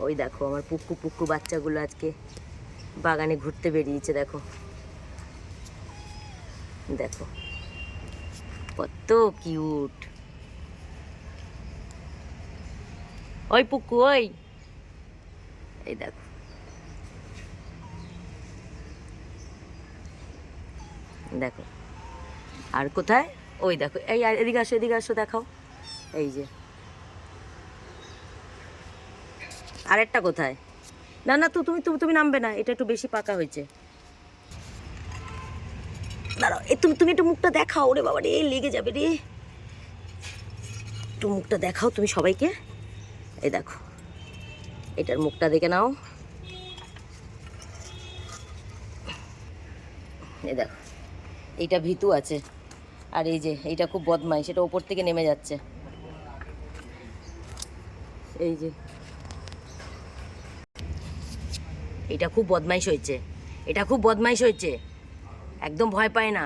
ওই দেখো আমার পুক্কু পুক্কু বাচ্চাগুলো আজকে বাগানে ঘুরতে বেরিয়েছে। দেখো দেখো কত কিউট। ওই পুক্কু ওই, এই দেখো দেখো। আর কোথায়? ওই দেখো, এই এদিকে আসো, এদিকে আসো, দেখাও। এই যে আরেকটা কোথায়? না না, তুমি তুমি তুমি নামবে না, এটা একটু বেশি পাকা হয়েছে। দাঁড়াও, তুমি তুমি একটু মুখটা দেখাও। ওরে বাবা রে, লেগে যাবে রে। একটু মুখটা দেখাও তুমি সবাইকে। এই দেখো, এটার মুখটা দেখে নাও। এই দেখো, এইটা ভীতু আছে। আর এই যে এইটা খুব বদমাইশ, সেটা ওপর থেকে নেমে যাচ্ছে। এই যে এটা খুব বদমাইশ হয়েছে, এটা খুব বদমাইশ হয়েছে, একদম ভয় পায় না।